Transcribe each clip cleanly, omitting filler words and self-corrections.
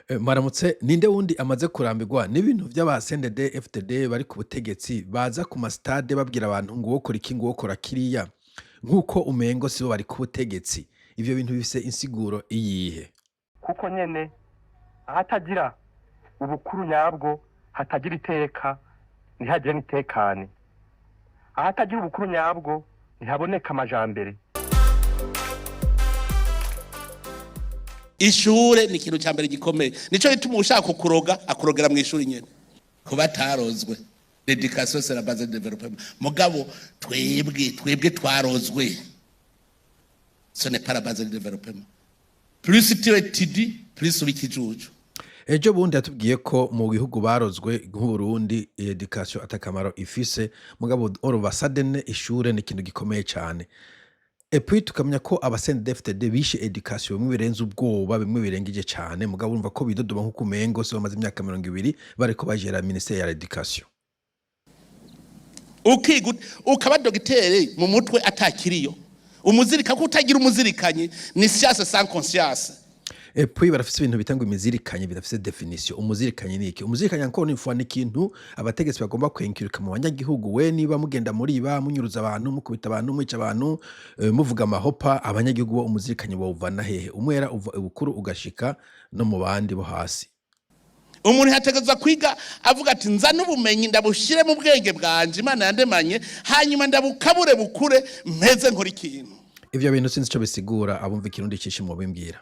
Maramutse ninde wundi amaze kurambirwa n'ibintu vy'aba CNDD FDD bari ku butegetsi baza ku masitade babwira abantu ngo wokora iki ngo wokora kiriya nk'uko umengo sibo bari ku butegetsi ivyo bintu bifise insiguro iyihe? kuko nyene ahatagira ubukuru nyabwo hatagira iteka ntihagire n'itekane, ahatagira ubukuru nyabwo ntihaboneka amajambere. Ishure ni ikintu cya mbere gikomeye, nico gituma ushaka kukuroga akurogera mu ishuri nyene kuba tarozwe. L'éducation c'est la base du développement. Mugabo twebwe twarozwe, ce n'est pas la base du développement. Plus tu étudies, plus uba ikijuju. Ejo bundi yatubwiye ko mu bihugu barozwe nk'Uburundi education atakamaro ifise, mugabo orobasadene ishure ni ikintu gikomeye cyane. Puis tukamenya ko aba CNDD-FDD bishe education bimwe birenze ubwoba, bimwe birengeje cyane, mugabo urumva ko bidodoma nk'uko umengo se bamaze imyaka 20 bariko bajera ministère ya education. Ukaba dogiteri mu mutwe atakiriyo, umuzirika ko utagira umuzirikanye ni science sans conscience. Puis barafise ibintu bitanga imizirikanye bidafise definition. Umuzirikanye ni iki? Umuzirikanye encore une fois ni ikintu abategetsi bagomba kwenkirika mu banyagihugu. We niba mugenda muri ba munyuruza abantu, mukubita abantu, mwica abantu, muvuga amahopa, abanyagihugu bo umuzirikanye bawuvana hehe? Umwera ubukuru ugashika no mu bandi bo hasi. Umuntu yategeza kwiga avuga ati nzana ubumenyi ndabushire mu bwenge bwanje Imana yandemanye, hanyuma ndabukabure bukure mpeze nkora ikintu. Ivyo bintu sinzi ico bisigura, abumva ikirundi cishi mu bimbwira.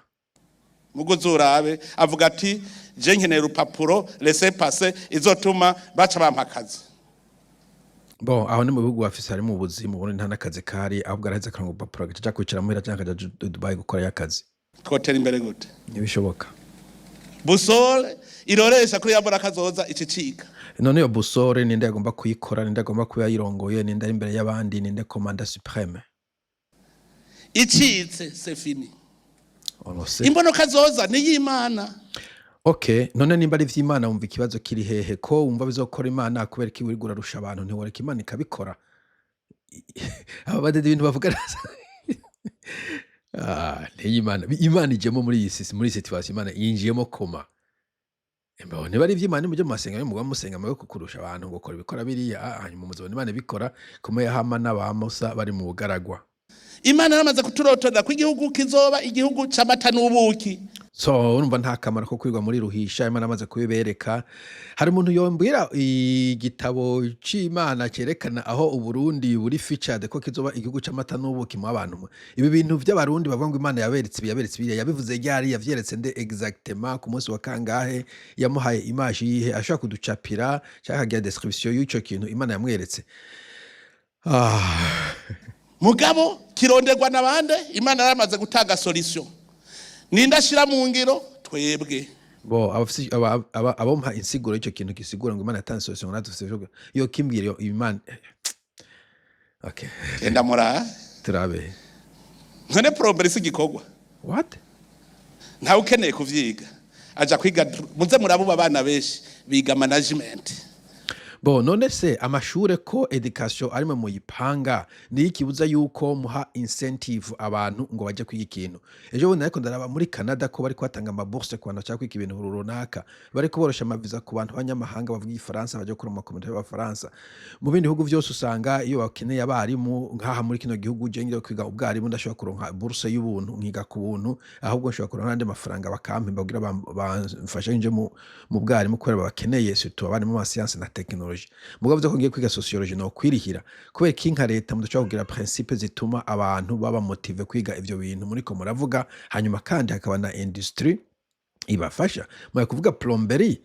Muguzurabe avuga ati je nkeneye urupapuro laisser passer izotuma baca bampakazi. Bon, aho ni mu bihugu bafise hari mu buzima ubone nta nakazi kari, ahubwo araheze akaranga urupapuro gaca kwicara muhira canke akaja Dubai gukora yakazi. Twotera imbere gute? Ntibishoboka. Busole iroresha kuri yabora kazoza icicika. None yo busore ninde agomba kuyikora, ninde agomba kuyayirongoye, ninde ari imbere y'abandi, ninde commandant supreme. Icitse c'est fini. Onose. Imbono kazoza ni y'Imana. Okay, none nimba ari vy'Imana wumva ikibazo kiri hehe ko wumva bizokora Imana kubera iki wirigura rusha abantu ntiworeka Imana ikabikora. Aba badede ibintu bavuga Imana ijemo muri iyi muri situation Imana yinjiyemo koma. Embaho niba ari vy'Imana muje masenga yo mugwa musenga mawe kukurusha abantu ngo kora bikora biriya hanyuma muzobona Imana bikora kuma yahama n'abamusa bari mu bugaragwa. Imana yaramaze kuturotonda ko igihugu kizoba igihugu c'amata n'ubuki. So urumva nta kamaro ko kwirwa muri ruhisha, Imana amaze kubibereka. Hari umuntu yombwira igitabo c'Imana cerekana aho Uburundi buri featured ko kizoba igihugu c'amata n'ubuki mu abantu. Ibi bintu vy'abarundi bavuga ngo Imana yaberetse biriya yabivuze ryari, yavyeretse nde exactement ku munsi wa kangahe, yamuhaye image yihe, ashaka kuducapira cyangwa agira description y'ico kintu Imana yamweretse. Mugabo kironderwa nabande, Imana yaramaze gutanga solution. Nindashira mu ngiro twebwe. Bo abampa insiguro y'ico kintu gisigura ngo Imana yatanze solution natufise yo kimbwira yo Imana. Okay. Enda mura. Turabe. None problem isi gikogwa. What? Nta ukeneye kuvyiga. Aja kwiga muze murabuba abana beshi biga management. Bo none se amashure ko education arimo muyipanga ni ikibuza yuko muha incentive abantu ngo baje kwiga ikintu. Ejo bundi ariko ndaraba muri Canada ko bari kwatanga ama bourse ku bantu cyangwa kwiga ibintu runaka, bari kuborosha amaviza ku bantu b'abanyamahanga bavuga igifaransa baje gukora mu community y'abafaransa. Mu bindi bihugu byose usanga iyo bakeneye abarimu nkaha muri kino gihugu je ngiye kwiga ubwarimu ndashobora kuronka bourse y'ubuntu nkiga ku buntu, ahubwo nshobora kuronka ande mafaranga bakampe bagira bamfashe nje mu bwarimu kubera bakeneye surtout abarimu ma science na technology. Mugabo ko ngiye kwiga sociology no kwirihira kubera kinka leta mudashobora kugira principe zituma abantu baba motive kwiga ivyo bintu muri ko muravuga, hanyuma kandi hakaba na industry ibafasha mu kuvuga plomberie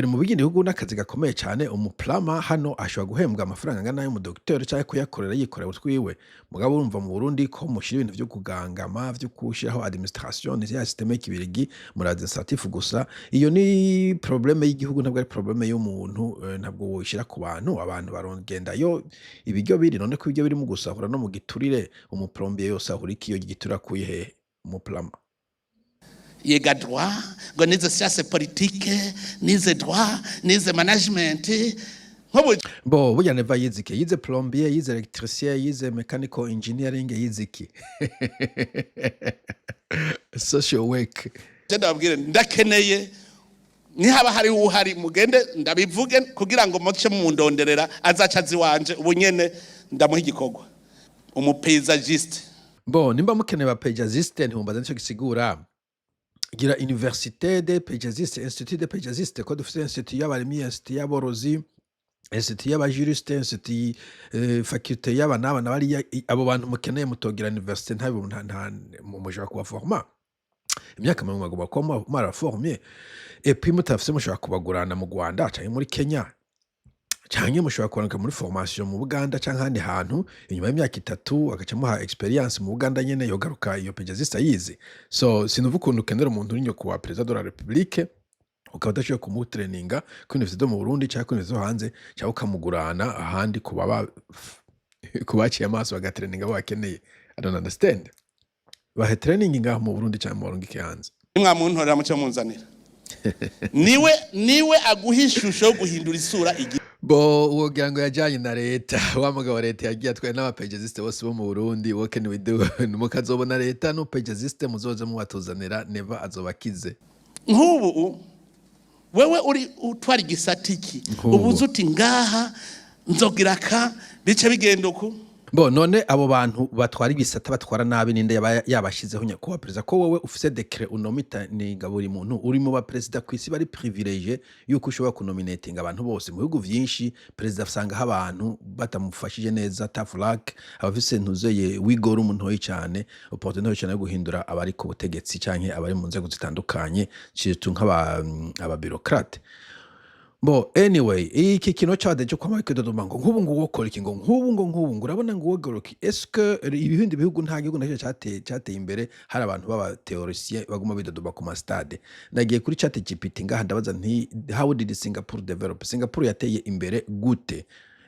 mu bindi bihugu n'akazi gakomeye cyane. Umuplama hano ashobora guhembwa amafaranga angana y'umu docteur cyangwa kuyakorera yikorera utwiwe. Mugabo urumva mu Burundi ko mushira ibintu byo kugangama byo kushiraho administration ni ya systeme y'ikibirigi muri administratif gusa. Iyo ni probleme y'igihugu ntabwo ari probleme y'umuntu, ntabwo woshira ku bantu barongenda yo ibiryo biri none ko ibiryo biri mu gusahura no mu giturire. Umuplombier yose ahura ikiyo gitura kuye he umuplama yega droit ngo nize science politique nize droit nize management bo burya neva yizike yize plombier yize electricien yize mechanical engineering yiziki social work ndababwire ndakeneye nihaba hari uhari mugende ndabivuge kugira ngo muce mundonderera azaca azi wanje ubu nyene ndamuha igikorwa umupaysagiste. Bon, nimba mukeneye ba paysagiste ntimumbaza nico gisigura. Gira Université des Paysagistes, Institut des Paysagistes, ko dufite institut y'abarimi, institut y'aborozi, institut y'abajuriste, institut faculté y'abana bariya abo bantu mukeneye mutogira université mushobora kubaforma imyaka mirongo agomba kuba mwaraformye et puis mutafise mushobora kubagurana mu Rwanda canke muri Kenya canke mushobora kubaronka muri formation mu Buganda canke ahandi hantu inyuma y'imyaka 3 agaca muha experience mu Buganda nyene yogaruka iyo paysagiste yize. So sinuva ukuntu ukenera umuntu uri nyoko wa president de la République ukaba udashoboye kumutreninga ku université mu Burundi canke ku université hanze canke ukamugurana ahandi kubaciye amaso bagatreninga abo bakeneye. I don't understand. Bahe training ngaho mu Burundi canke mu Burundi hanze. Nimwa muntorera muce munzanira. Niwe aguha ishusho yo guhindura isura Bo uwogira ngo yajanye na leta wa mugabo leta yagiye atwaye n'abapaysagiste bose bo mu Burundi what can we do mukazobona leta no paysagiste muzoze mubatuzanira never azobakize. Nk'ubu wewe uri utwara igisatiki ubuze uti ngaha nzogira ka bice bigenda uko. Bo none abo bantu batwara ibisata batwara nabi ninde yabashizeho nyakubahwa perezida ko wowe ufise decret unomita ninga buri muntu uri mu ba president kwisi bari privilege yuko ushobora kunominatinga abantu bose mu bihugu vyinshi perezida usanga abantu batamufashije neza tough luck abafise ntuzeye wigora umuntu hoyi cyane opportunity cyane yo guhindura abari ku butegetsi canke abari mu nzego zitandukanye citu nk'aba bureaucrate. Bo anyway iki kino cyade cyo kwama kidodo ngo nk'ubu ngo wokora iki ngo nk'ubu urabona ngo wogoroki est-ce que ibindi bihugu nta gihugu nacyo cyateye imbere hari abantu baba théoriciens baguma bidodoba ku ma stade. Nagiye kuri chat GPT ngaha ndabaza nti how did Singapore develop? Singapore yateye imbere gute?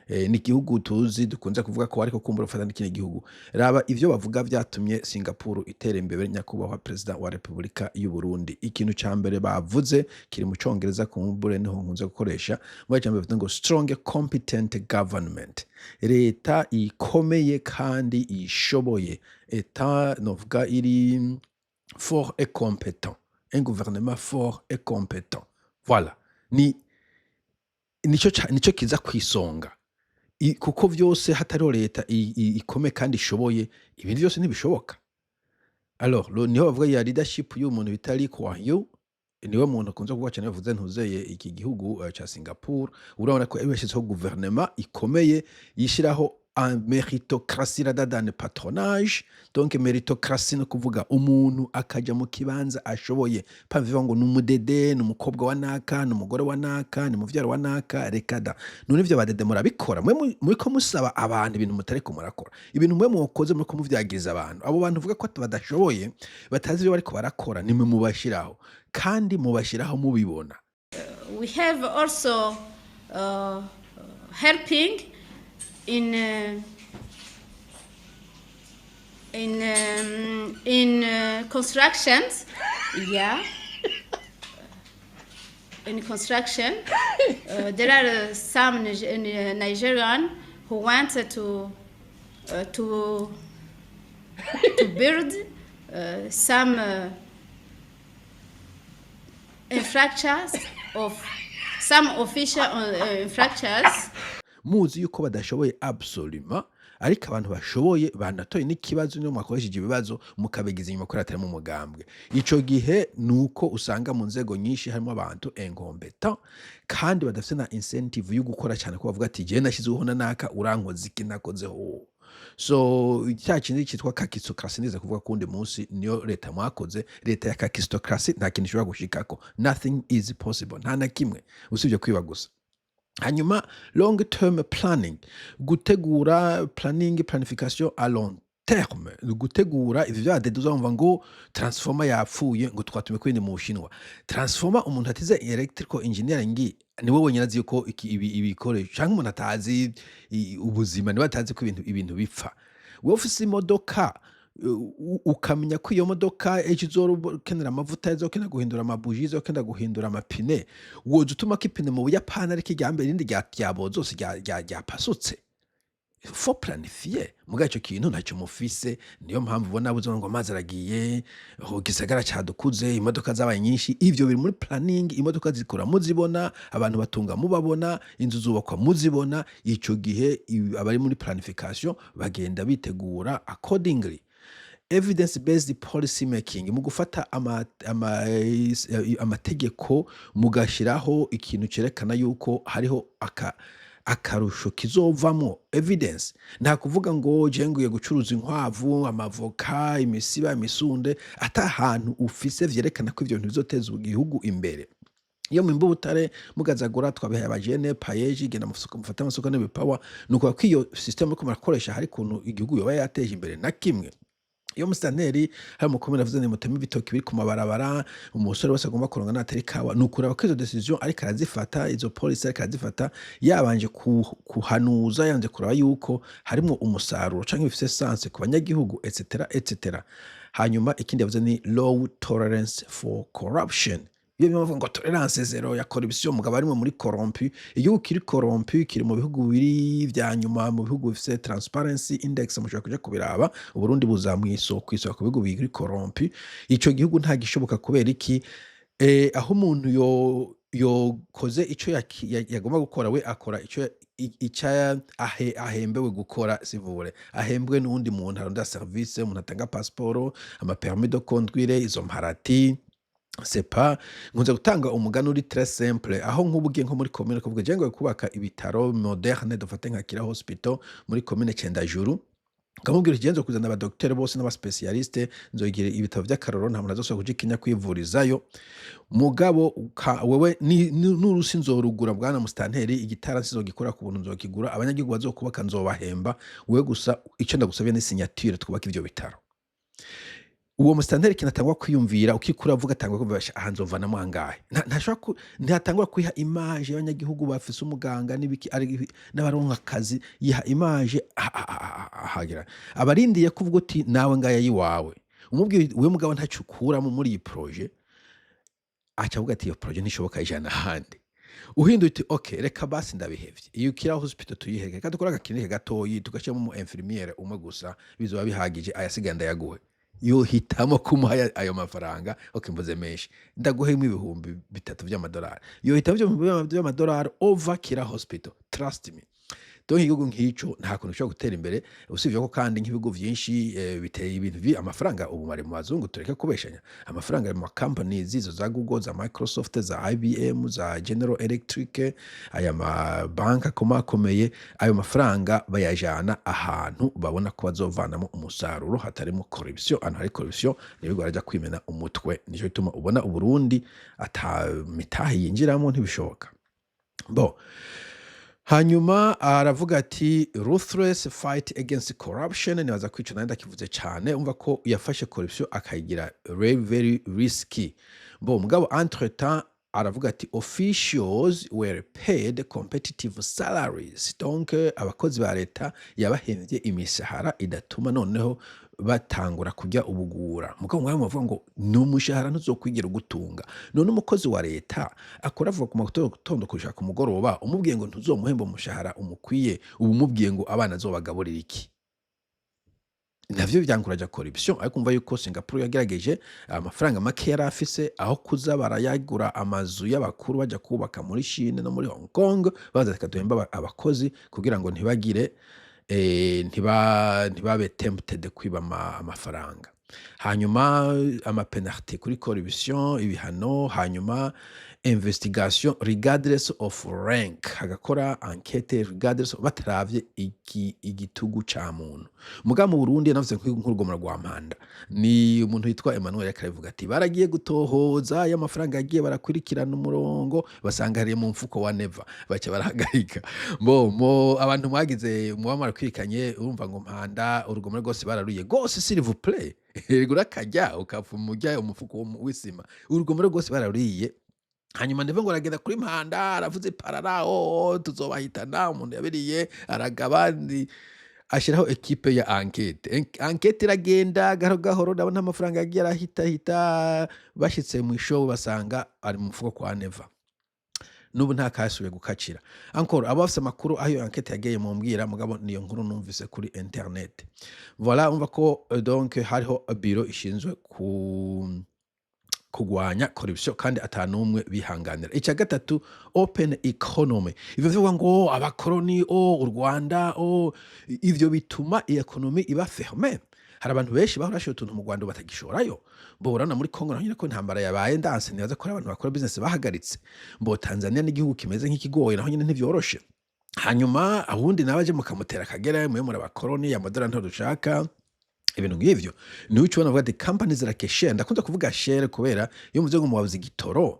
Ni igihugu tuzi dukunze kuvuga ko ariko kumbura ufata n'ikindi gihugu. Raba ivyo bavuga vyatumye Singapore itera imbere nyakubahwa president wa Republika y'u Burundi. Ikintu ca mbere bavuze kiri mu Congereza kumbure niho nkunze gukoresha mu cyambe bivuga ngo strong competent government. Leta ikomeye kandi ishoboye. Eta novuga iri fort et compétent. Un gouvernement fort et compétent. Voilà. Nico kiza kwisonga. Kuko vyose hatari leta ikome kandi ishoboye ibindi byose ntibishoboka. Alors niho bavuga ya leadership y'umuntu bitari kwa yo niwe muntu kunze kuvuga cyane bavuze ntuzeye iki gihugu ca Singapore urabona ko yashyizeho gouvernement ikomeye yishiraho un méritocratie radadane patronage. Donc méritocratie no kuvuga umuntu akaja mu kibanza ashoboye paviva ngo numudede numukobwa wa naka numugore wa naka ni muvyaro wa naka rekada none ivyo badede murabikora mwe ko musaba abantu ibintu mutari ko murakora ibintu mwe mukoze muri ko muvyagiriza abantu abo bantu vuga ko badashoboye batazi ibyo bariko barakora nimwe mubashiraho kandi mubashiraho mubibona. We have also helping in constructions, yeah. In construction, there are some Nigerian who wanted to build some infrastructures of some official infrastructures. Muzi yuko badashoboye absolument ariko abantu bashoboye banatoye n'ikibazo no mwakoresheje ibibazo mukabegiza inyuma ko atari mu mugambwe. Ico gihe nuko usanga mu nzego nyinshi harimo abantu incompetents kandi badafite na incentive yo gukora cyane ko bavuga ati je nashizeho naka urankoze iki nakozeho. So cya kindi cyitwa kakistocracy nize kuvuga kundi munsi niyo leta mwakoze leta ya kakistocracy nta kintu ishobora gushikako. Nothing is possible nta na kimwe usibye kwiba gusa. Hanyuma long term planning gutegura planification à long terme gutegura ivyo byadeduza umva ngo transformer yapfuye ngo twatume kwindi mu Bushinwa. Transformer umuntu atize electrical engineering niwe wenyine azi yuko ibikoresho cyangwa umuntu atazi ubuzima niwe atazi ko ibintu bipfa. Wowe ufise imodoka ukamenya ko iyo modoka izokenera amavuta izokena guhindura amabuji izokena guhindura amapine woje utuma ko ipine mu Buyapani ariko iryambere rindi ryabo zose ryapasutse. faut planifier muga ico kintu ntacyo mufise, niyo mpamvu ubona buze ngo amazi aragiye, igisagara cadukuze, imodoka zabaye nyinshi. Ivyo biri muri planning, imodoka zikora muzibona, abantu batunga mubabona, inzu zubakwa muzibona. Ico gihe abari muri planification bagenda bitegura accordingly. Evidence based policy making, mu gufata amategeko mugashiraho ikintu cerekana yuko hariho akarusho kizovamo. Evidence nta kuvuga ngo je nguye gucuruza inkwavu, amavoka, imisiba, imisunde, ata hantu ufise vyerekana ko ivyo bintu bizoteza igihugu imbere. Iyo mwimbu butare mugazagura twabihaye abajene payeji genda mufata amasoko n'ebipawa, nuko ko iyo system yo kumarakoresha hari kuntu igihugu yoba yateje imbere na kimwe. Iyo musitanteri hari umukomere avuze ni mutema ibitoki biri ku mabarabara, umusore wese agomba kuronga natari kawa, nukura ko izo decision ariko arazifata, izo police ariko arazifata yabanje kuhanuza, yanje kuraba yuko harimo umusaruro canke bifise sense ku banyagihugu etc. Hanyuma ikindi yavuze ni low tolerance for corruption. Iyo bivuga ngo tolerance zero ya corruption, mugabo ari muri corrompu. Igihugu kiri corrompu kiri mu bihugu biri vya nyuma, mu bihugu bifise transparency index mushaka kuja kubiraba, Uburundi buzamwiso kwiswa ku bihugu biri corrompu. Ico gihugu nta gishoboka kubera iki aho umuntu yo koze ico yagomba gukora, we akora ico ahembewe gukora, sivure ahembwe n'undi muntu aronda service, umuntu atanga passeport, ama permis de conduire, izo mparati. C'est pas nkunze gutanga umugani uri très simple, aho nk'ubugiye nko muri commune kuvuga je ngo kubaka ibitaro moderne dufate nka Kira Hospital muri commune Cendajuru, kamubwira igenzo kuzana aba docteur bose n'aba specialiste, nzogira ibitabo by'akaroro nta muntu azosaba kujikinya kwivurizayo. Mugabo wewe n'urusi nzorugura bwana mustanteri, igitara nzogikora ku buntu nzokigura, abanyagihugu bazokubaka nzobahemba, wewe gusa ico ndagusabye ni signature twubaka ivyo bitaro. Uwo mustanteri kinatangwa kwiyumvira, ukikura avuga atangwa kumva ahanzovana mu angahe, ntatangwa kwiha image y'abanyagihugu bafise umuganga n'ibiki ari n'abaronka akazi, yiha image ahagira abarindiye kuvuga uti nawe ngaya yiwawe, umubwiye we mugabo ntacukura muri iyi projet, aca avuga ati iyo projet ntishoboka ijana handi. Uhinduye uti okay reka basi ndabihevye, iyo Kira Hospital tuyiheke kandi dukora agakinike gatoyi tugashiramo mu infirmiere umwe gusa, bizoba bihagije, ayasiganda yaguhe. Yo hitamo kumuha ayo mafaranga, okay mvuze menshi, ndaguhema ibihumbi 3 by'amadolari, yo hitamo by'amadolari over Kira Hospital, trust me. Donc igihugu nk'ico nta kuntu cyo gutera imbere, usivye ko kandi nk'ibigo vyinshi biteye ibintu amafaranga ubu mari mu bazungu, tureke kubeshanya. Amafaranga mu companies izo za Google, za Microsoft, za IBM, za General Electric, aya ma banka komakomeye, ayo mafaranga bayajana ahantu babona ko bazovanamo umusaruro hatarimo corruption. Antu hari corruption nibigo araja kwimena umutwe, nico bituma ubona Uburundi ata mitahi yinjiramo ntibishoboka. Bon, hanyuma aravuga ati ruthless fight against corruption, nibaza kwica nanda kivuze cyane, umva ko yafashe corruption akayigira very risky. Bo mugabo entre temps aravuga ati officials were paid competitive salaries, donc abakozi ba leta yabahembye imishahara idatuma noneho batangura kujya ubugura. Mugabo mwawe muvuga ngo n'umushahara ntuzokwigira gutunga, none umukozi wa leta akora vuga ku matondo kushaka ku mugoroba, umubwiye ngo ntuzomuhemba umushahara umukwiye, ubu mubwiye ngo abana zobagaburira iki? Navyo byankuraje corruption. Ariko umva yuko Singapore yagerageje amafaranga make yari afise, aho kuza barayagura amazu y'abakuru baja kubaka muri Chine no muri Hong Kong, baza kaduhemba abakozi kugira ngo ntibagire ntibabe tempted kwiba amafaranga. Hanyuma amapenalty kuri corruption, ibihano, hanyuma investigation regardless of rank, hagakora enquête regardless bataravye igitugu ca muntu. Muga mu Burundi navuze nk'urugomero rwa Mpanda, ni umuntu witwa Emmanuel akavuga ati baragiye gutohoza y'amafaranga yagiye barakurikirana umurongo, basanga hariye mu mfuko wa Neva, baca barahagarika. Mo abantu mwagize muwamara kwikanye, urumva ngo Mpanda urugomero rwose bararuye gose, s'il vous plaît gura kajya ukapfumujya umufuko w'isima, urugomero rwose barariye. Hanyuma ndeve ngo aragenda kuri Mpanda aravuze pararao tuzobahitana, umuntu yabiriye aragabandi, ashiraho equipe ya enquête iragenda gahoro ndabona amafaranga yagiye arahita bashitse mu show basanga ari mu mufuko kwa Neva. n'ubu nta kasubiye gukacira encore abo bafise amakuru aho iyo enquête yagiye mumbwira mugabo niyo nkuru numvise kuri internet voilà umva ko donc hariho biro ishinzwe kugwanya corruption kandi atanumwe bihanganira. Icya gatatu open economy. Ivyo bivuga ngo abakoroni u Rwanda ivyo bituma economy iba ferme. Hari abantu benshi bahora bashoye utuntu mu Rwanda batagishorayo. Bo urana muri Congo naho nyine ko intambara yabaye ndanse nibaza ko abantu bakora business bahagaritse. Mbo Tanzania n'igihugu kimeze nk'ikigoye naho nyine ntivyoroshe. Hanyuma ahundi nabaje mukamutera kagera mwe muri abakoroni ya madora nto dushaka ibintu nk'ivyo ni uco ubona vuga the companies like share ndakunda kuvuga share kubera iyo muvuze ngo mubavuze igitoro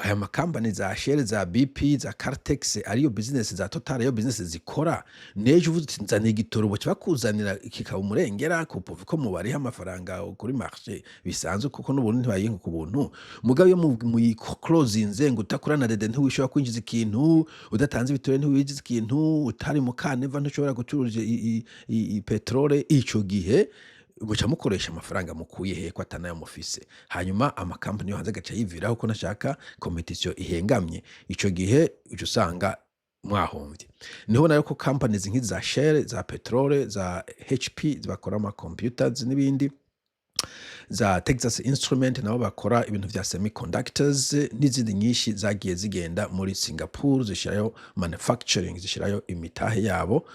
aya makampani za share za BP za Cartex ariyo business za Total ariyo business zikora neje uvuze uti nzaniye igitoro bo bakuzanira kikaba umurengera kupuva ko mubari amafaranga kuri marché bisanzwe kuko n'ubuntu ntibayinka ku buntu mugabo yo mu closing ngo utakorana dede ntiwishobora kwinjiza ikintu udatanze ibitoro ntiwijiza ikintu utari mu kaneva ntushobora gucuruza i petrole ico gihe muca mukoresha amafaranga mukuye he ko atanayo mufise hanyuma amakampani yo hanze gaca yiviraho ko nashaka competition ihengamye ico gihe uca usanga mwahomvye niho nayo ko companies nk'izi za Shell za petrole za HP zibakora ama computers n'ibindi za Texas Instrument nabo bakora ibintu vya semiconductors n'izindi nyinshi zagiye zigenda muri Singapore zishirayo manufacturing zishirayo imitahe yabo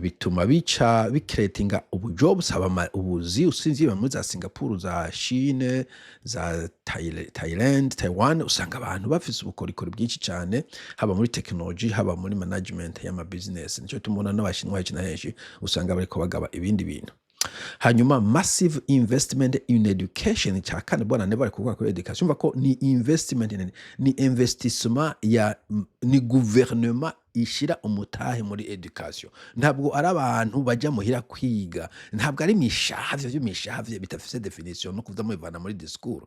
bituma bica bicreatinga ubujobs haba ubuzi usinzi muri za Singapore za Chine za Thailand Taiwan usanga abantu bafise ubukorikori bwinshi cyane haba muri technology haba muri management y'ama business nico tumubona n'abashinwa henshi na henshi usanga bariko bagaba ibindi bintu hanyuma massive investment in education cyakane bwana ne bari kuvuga ko education umva ko ni investment ni investissement ya ni gouvernement ishira umutahe muri education ntabwo ari abantu bajya muhira kwiga ntabwo ari mishavye bitafise definition no kuvuga mu ivana muri discours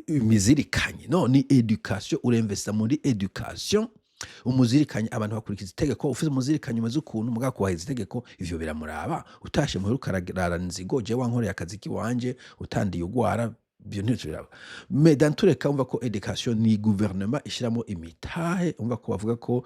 imizirikanye no ni education urinvesta muri education umuzirikanye abantu bakurikiza itegeko ufite umuzirikanye umaze ukuntu muga kubahiza itegeko ivyo biramuraba utashe muhira ukararara nzigo je wankoreye akazi kiwanje utandiye ugwara byo ntibiraba mais dans tous les cas umva ko education ni gouvernement ishiramo imitahe umva ko bavuga ko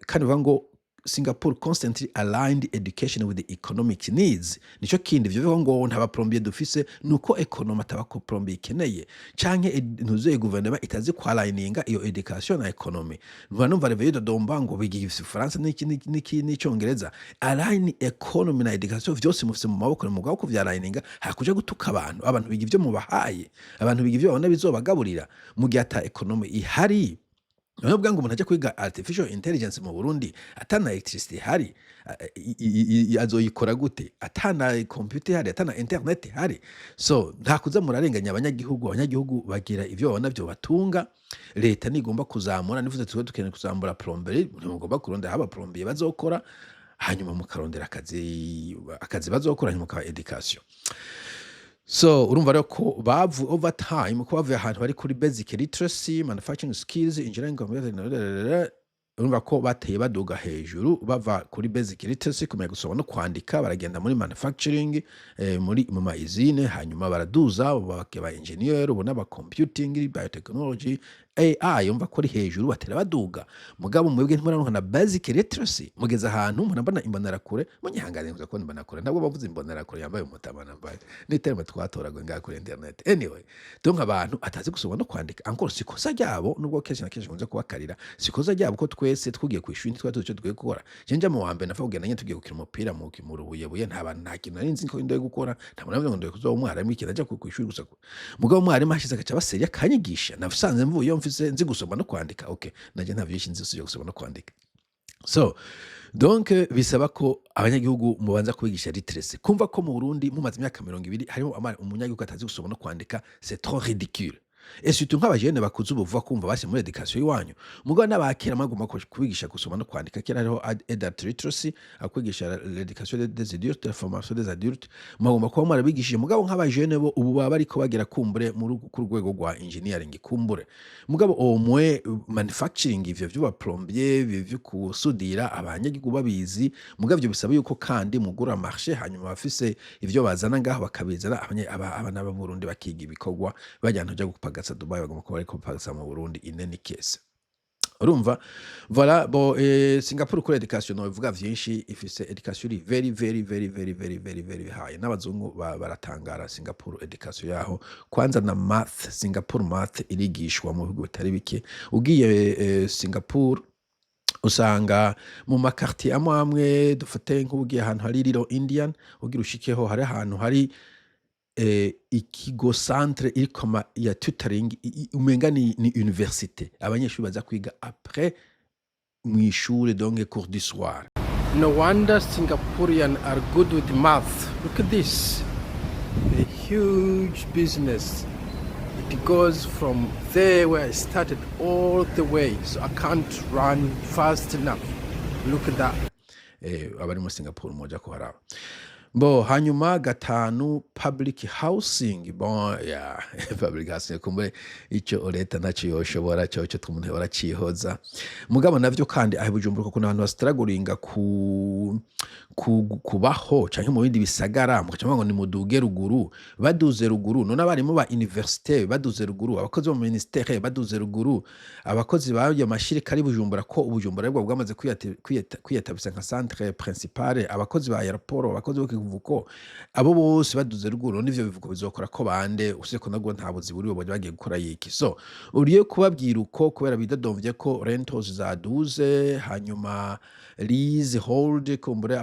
kandi bavuga ngo Singapore constantly aligned education with the economic needs nico kindi byo bivuga ngo ntaba plombier dufise nuko economy atabako plombier ikeneye canke ntuze gouvernement itazi kwalininga iyo education na economy numva reveyo de domba ngo bigiye France n'icyongereza align economy na education vyose mufise mu maboko mugabo ko vyalininga hakuja gutuka abantu biga ivyo mubahaye abantu biga ivyo babona bizobagaburira mu gihe ata economy ihari none bwangu umuntu ajya kwiga artificial intelligence mu Burundi atana electricity hari azoyikora gute atana computer hari atana internet hari so nta kuza murarenganya abanyagihugu bagira ivyo babona byo batunga leta nigomba kuzamura nivuze tuwe dukeneye kuzamura plomberie mugomba kuronda haba plombier bazokora hanyuma mukarondera akazi bazokora hanyuma ka education. So urumva rero ko bavu over time ko bavuye ahantu bari kuri basic literacy manufacturing skills engineering urumva ko bateye baduga hejuru bava kuri basic literacy kumenya gusoma no kwandika baragenda muri manufacturing muri mu maizine hanyuma baraduza bakaba engineer ubona ba computing biotechnology AI umva ko ari hejuru batera baduga mugabo mwebwe ntimuraronka na basic literacy mugeza ahantu murambana imbonera kure munyihangane kuza ko imbonera kure ntabwo bavuze imbonera kure yambaye umutamana mbaye n'iterme twatoragwe nga kuri internet anyway donc abantu atazi gusoma no kwandika encore sikoza ryabo nubwo kenshi na kenshi kunze kubakarira sikoza ryabo ko twese twagiye kwishuri twatuze cyo twiye gukora jenja mu wambe nafa kugenda nyine tugiye gukira umupira mu rubuye nta bantu nta kintu narinzi ko ndoye gukora nta muntu ngo ndoye kuzo umwarimu ikintu ajya kwishuri gusa mugabo umwarimu hashize akaca baseria kanyigisha navusanze mvuye mfise nzi gusoma no kwandika okay naje nta byinshi nzi gusoma no kwandika so donc bisaba ko abanyagihugu mubanza kubigisha literacy kumva ko mu Burundi mu mazi imyaka 20 harimo umunyagihugu atazi gusoma no kwandika c'est trop ridicule et surtout nk'abajene bakuze ubuvuga kumva basi muri education yiwanyu mugabo n'abakera magomba kubigisha gusoma no kwandika kera hariho adult literacy akwigisha l'éducation des adultes la formation des adultes magomba kuba marabigishije mugabo nk'abajene bo ubu baba ariko bagira kumbure ku rwego rwa engineering kumbure mugabo omwe manufacturing ivyo byo plombier byo kusudira abanyagihugu babizi mugabo byo bisaba yuko kandi mugura marché hanyuma bafise ivyo bazana ngaho bakabizana abana ba Burundi bakiga ibikorwa bajyana kujya gupagasa Dubai bagomba kuba ariko gupagasa mu Burundi in any case urumva voilà bon Singapore kuri education bivuga vyinshi ifise education iri very high n'abazungu baratangara Singapore education yaho kwanza na math Singapore math irigishwa mu bihugu bitari bike ugiye Singapore usanga mu makartier amwe dufate nk'ugiye ahantu hari Little Indian ugira ushikeho hari ahantu hari ikigo centre iri koma ya tutoring umenga ni université abanyeshuri baza kwiga après mw'ishure donc cours du soir. No wonder Singaporeans are good with math. Look at this. A huge business. It goes from there where I started all the way. So I can't run fast enough. Look at that. Abari mu Singapore moja kuharaba. Bo hanyuma gatanu public housing bon ya public housing kumbe ico leta naco yoshobora cyo twumuntu baracihoza mugabo navyo kandi ahe Bujumbura ko n'abantu bastrugglinga kubaho canke mu bindi bisagara mukaca ngo ni muduge ruguru baduze ruguru none abarimu ba université baduze ruguru abakozi mu ministère baduze ruguru abakozi bayo mashirika ari Bujumbura ko Bujumbura bwo bwamaze kwiyetabisa nka centre principale abakozi ba aéroport abakozi vuko abo bose baduze ruguru n'ivyo bivuko bizokora ko bande usije ko nagwo nta buzi buri boje bagiye gukora yiki so uriye kubabwira uko kubera bidadomvye ko rentals zaduze hanyuma lease hold kumbure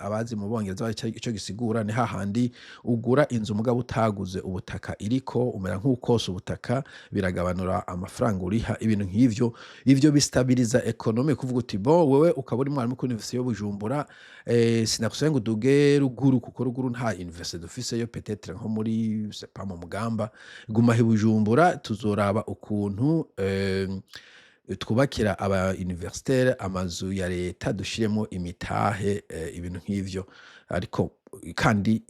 abazi mu Bongereza ico gisigura ni hahandi ugura inzu mugabo utaguze ubutaka iriko umera nk'ukosa ubutaka biragabanura amafaranga uriha ibintu nk'ivyo ivyo bistabiliza economy kuvuga uti bo wewe ukaburi mwarimu ku university yo Bujumbura sinakusenga uduge ruguru kuko ruguru nta university dufise yo peut-être nko muri c'est pas mu Mugamba guma he Bujumbura tuzoraba ukuntu twubakira aba universitaire amazu ya leta dushiremo imitahe ibintu nk'ivyo ariko kandi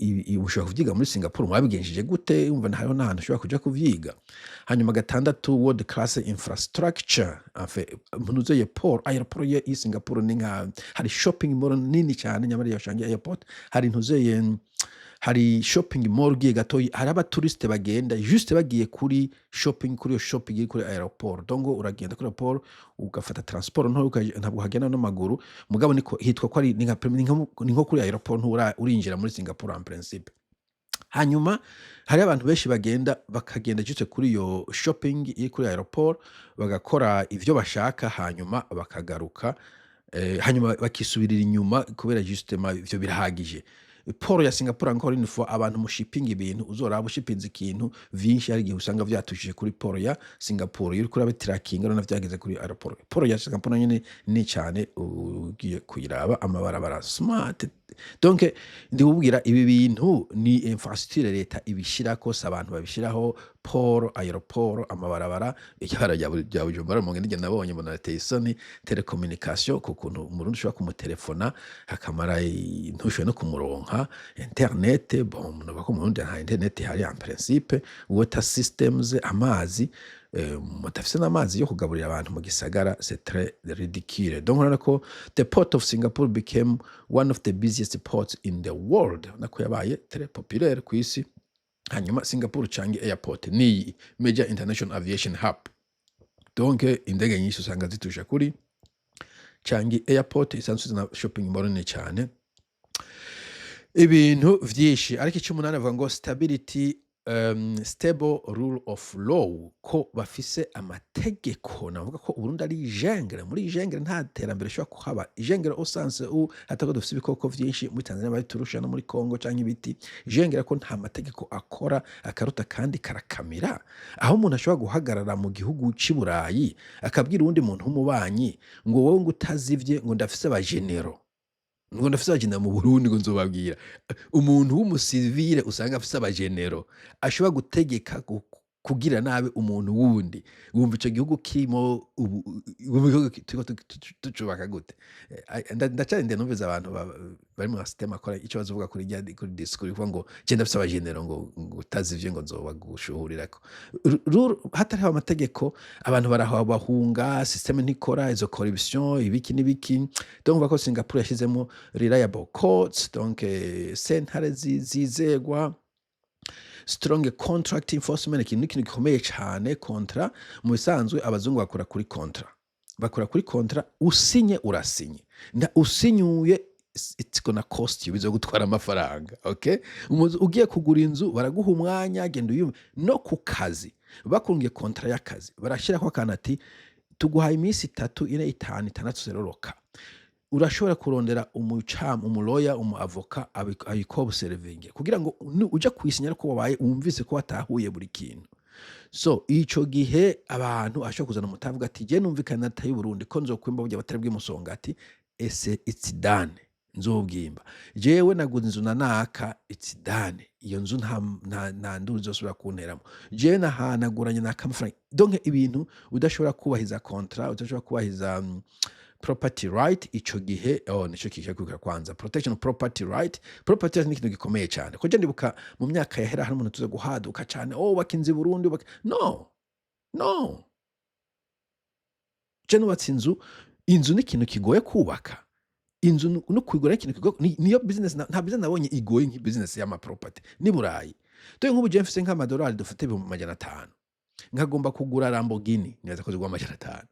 ushobora kuvyiga muri Singapore mwabigenjeje gute umva hariho n'ahantu ushobora kuja kuvyiga hanyuma gatandatu world class infrastructure mpunuze airport ya Singapore ni nka hari shopping mall nini cyane nyamara ya Changi airport hari ntuzeye hari shopping mall giye gatoyi hari abaturiste bagenda juste bagiye kuri shopping kuri yo shopping kuri airport dongo uragenda kuri airport ugafata transport ntabwo hagenda no maguru mugabo niko hitwa ko ari ni nko kuri airport urinjira muri Singapore en principe hanyuma hari abantu benshi bakagenda juste kuri yo shopping iri kuri airport bagakora ivyo bashaka hanyuma bakagaruka hanyuma bakisubirira inyuma kubera justement ivyo birahagije poro ya Singapore encore une fois abantu mu shipping ibintu uzoraba ushipinze ikintu vyinshi hari gihe usanga vyatushije kuri poro ya Singapore yuri kuri tracking no navyageze kuri airport poro ya Singapore nyene ni cyane ugiye kuyiraba amabarabara smart donc ndibubwira ibi bintu ni infrastructure leta ibishira ko abantu babishiraho poro aeroport amabarabara icyara rya Bujumbura mu ngende nabonye mbona nateye isoni telecommunication kukuntu umuntu ushobora kumutelefona hakamara ntushwe no kumuronka internet bon nubako mu ndi ha internet hari en principe water systems amazi mutafise n'amazi yo kugaburira abantu mu gisagara c'est très ridicule donc on ko the port of Singapore became one of the busiest ports in the world nako yabaye très populaire ku isi hanyuma Singapore Changi airport ni major international aviation hub donc indege nyinshi usanga zitusha kuri Changi airport isanzwe na shopping mall ni cyane ibintu vyinshi ariko icyumunani avuga ngo stable rule of law ko bafise amategeko navuga ko Burundi ari jengere muri jengere nta terambere shwa kuhaba jengere osanse hatako dufise ibikoko vyinshi muri Tanzania babiturusha no muri Kongo canke ibiti jengere ko nta mategeko akora akaruta kandi karakamira aho umuntu ashobora guhagarara mu gihugu c'Iburayi akabwira undi muntu w'umubanyi ngo wowe ngo utazivye ngo ndafise ba genero ngo ndafise abagenda mu Burundi ngo nzobabwira umuntu w'umusivile usanga afise abagenero ashobora gutegeka kugira nabe umuntu wundi wumva ico gihugu kirimo tucubaka gute ndacari numviza abantu bari mu system akora ico bazovuga kuri discours kuvuga ngo genda afise abagenero ngo utazivye ngo nzobagushuhurirako hatariho amategeko abantu bahunga system ntikora izo corruption ibiki nibiki donc bako Singapore yashizemo reliable courts donc sentare zizegwa strong contract enforcement ikintu gikomeye cyane kontra mu bisanzwe abazungu bakora kuri kontra bakora kuri kontra usinye urasinye usinyuye it's gonna cost you bizogutwara amafaranga okay ugiye kugura inzu baraguha umwanya genda uyumve no ku kazi bakungiye kontra y'akazi barashira ko kanati tuguhaye iminsi 3 4 5 6 zeroroka urashobora kurondera umuloya umuavoka abikobuservinge kugira ngo uje kwisinyira ko wabaye umvise ko watahuye buri kintu so ico gihe abantu ashobora kuzana umutavuga ati je numvikana nataye Burundi ko nzokwimba burya batari bw'imusongati ese it's done nzobwimba jewe naguze inzu nanaka it's done iyo nzu nta nduzi zosubira kunteramo je nahanaguranye n'akamafaranga donc ibintu udashobora kubahiza contrat udashobora kubahiza property right ico gihe nico kikakubwira kwanza protection of property right property ni ikintu gikomeye cyane ko je ndibuka mu myaka yahera hari umuntu tuze guhaduka cyane bakinzi Burundi no je nubatse inzu ni ikintu kigoye kubaka inzu no kwigura ikintu kigoye niyo business nta business nabonye igoye nki business y'ama property ni Burayi to nk'ubu je mfise nk'amadolari dufite 500 nkagomba kugura Lamborghini neza ko zigwa 500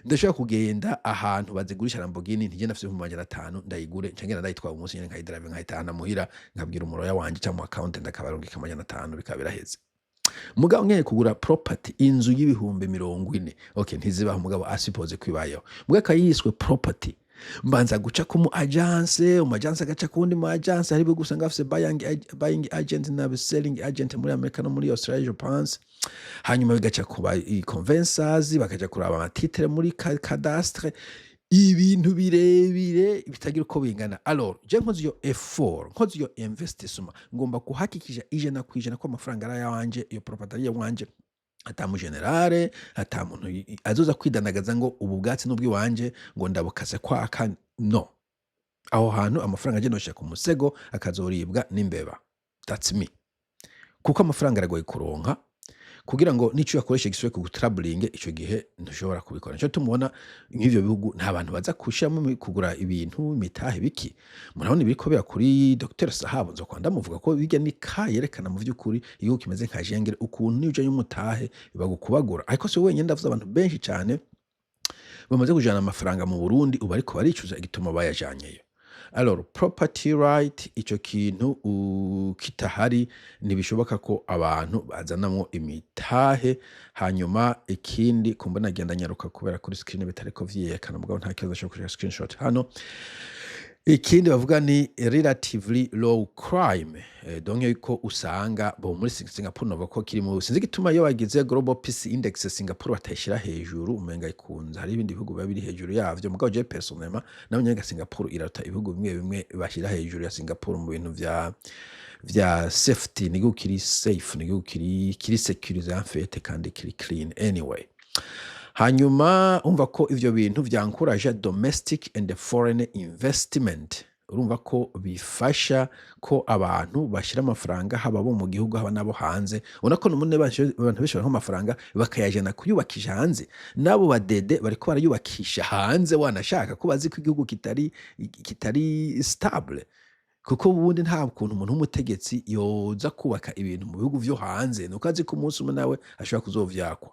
ndashaka kugenda ahantu bazigurisha Lamborghini ntige nafise 500 ndayigure cyangwa ndayitwara umunsi nyene nkayidrive nkayitahana muhira nkabwira umuroya wanje cyangwa account ndakabarungika 500 bikabiraheze mugabo nkeye kugura property inzu y'ibihumbi 40 okay ntizibaho mugabo asipoze kwibayeho mugabo kayiswe property mbanza guca ku mu agence agaca kundi mu agence hari gusanga afise buying agent na selling agent muri Amerika no muri Australia pense hanyuma bigaca kuba conveyancers bakaja kuraba amatitre muri cadastre ibintu birebire bitagira uko bingana alors je nkoze iyo effort nkoze iyo investissement ngomba kuhakikisha 100% ko amafaranga ara yanje iyo property yanje atamu generale atamuntu azoza kwidanagaza ngo ubu bwatsi n'ubwi wanje ngo ndabukase kwaka no aho hantu amafaranga agenosha ku musego akazoribwa n'imbeba that's me kuko amafaranga aragoye kuronka kugira ngo nico yakoresha giswe ku troubling ico gihe ntushobora kubikora cyo tumubona nk'ivyo bihugu nta bantu baza kushiramo kugura ibintu mitahe biki murabona ibiko bya kuri Dr Sahabo nzo kwanda muvuga ko bijya ni yerekana mu vy'ukuri iyo kimeze nka jengere ukuntu niyo uje y'umutahe bagukubagura ariko se wenyine ndavuze abantu benshi cyane bamaze kujana amafaranga mu Burundi ubu ariko baricuza igituma bayajanyeyo alors property right ico kintu kitahari nibishoboka ko abantu bazanamwo imitahe hanyuma ikindi kumbona agenda nyaruka kubera kuri screen bitariko vyiyekana mugabo nta kibazo cyo kuri screenshot hano ikindi bavuga ni relatively low crime donc yuko usanga bo muri Singapore nova ko kiri mu sinzi gituma yo bagize global peace index Singapore batashira hejuru umenga ikunza hari ibindi bihugu biri hejuru yavyo mugabo je personnellement nabonye Singapore irata ibihugu bimwe bashira hejuru ya Singapore mu bintu vya safety nigo kiri safe nigo kiri security en fait kandi kiri clean anyway hanyuma umva ko ivyo bintu vyankoraje domestic and foreign investment urumva ko bifasha ko abantu bashira amafaranga haba bo mu gihugu haba nabo hanze unako numune abantu bishora amafaranga bakayajana kuyubakisha hanze nabo badede bariko barayubakisha hanze wanashaka ko bazi ko igihugu kitari stable kuko ubundi nta kuntu umuntu w'umutegetsi yoza kubaka ibintu mu bihugu vyo hanze nuko azi ko umunsi umwe nawe ashobora kuzovyakwa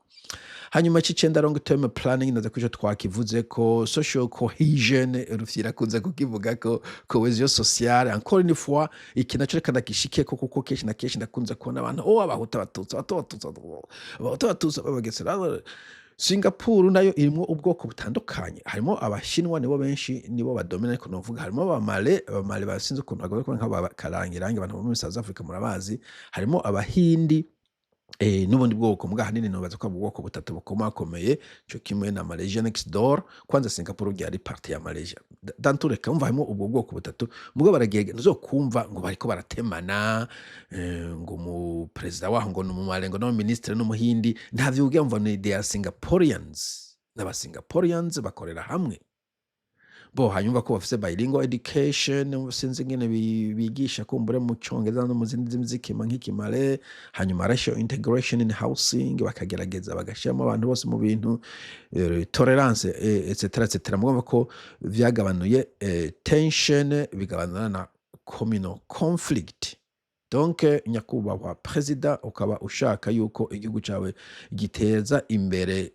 hanyuma c'icenda long term planning naza kujo twakivuze ko social cohesion rufyira kunze kukivuga ko cohesion sociale encore une fois ikina cerekana gishike ko kuko keshi na keshi ndakunze kubona abantu abahuta batutsi babagesera Singapore nayo irimo ubwoko butandukanye harimo abashinwa nibo benshi nibo badomina ko novuga harimo abamale basinze ukuntu bagomba nk'abakarangirange abantu bo muri South Africa murabazi harimo abahindi nubundi bwoko muga hanini nobaza ko ubwoko butatu bukomakomeye cyo kimwe na Malaysia next door kwanza Singapore byari parti ya Malaysia dantureka umva harimo ubwo bwoko butatu muga baragege nzokumva ngo bariko baratemana ngo mu president waho ngo no mu malengo no ministre no muhindi ntavyo ugiye umva ni they are Singaporeans n'aba Singaporeans bakorera hamwe bo hanyuma ko bafise bilingual education sinzi ngene bigisha kumbure mu Congereza no mu zindi z'imiziki nk'ikimale hanyuma racial integration in housing bakagerageza bagashiramo abantu bose mu bintu tolerance etc mugomba ko vyagabanuye tension bigabanana na communal conflict donc nyakubahwa perezida ukaba ushaka yuko igihugu cawe giteza imbere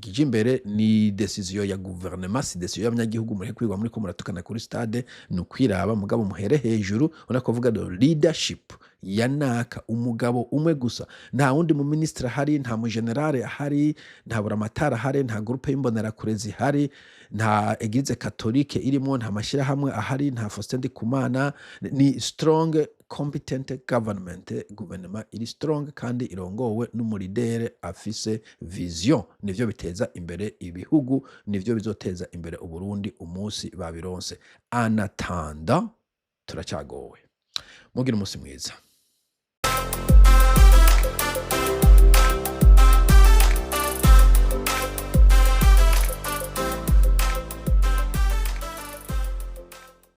gije imbere ni decision ya gouvernement si decision y'abanyagihugu muri kwigwa muri ko muratukana kuri stade ni ukwiraba mugabo muhere hejuru unakovuga do leadership yanaka umugabo umwe gusa nta wundi mu ministre hari nta mu generale hari nta buramatara hari nta groupe y'imbonera kurezi hari nta eglise catholique irimo nta mashira hamwe ahari nta Faustin Ndikumana ni strong competent gouvernement iri strong kandi irongowe n'umuridere afise vision nivyo biteza imbere ibihugu nivyo bizoteza imbere Uburundi umunsi babironse anatanda turacagowe mugira umunsi mwiza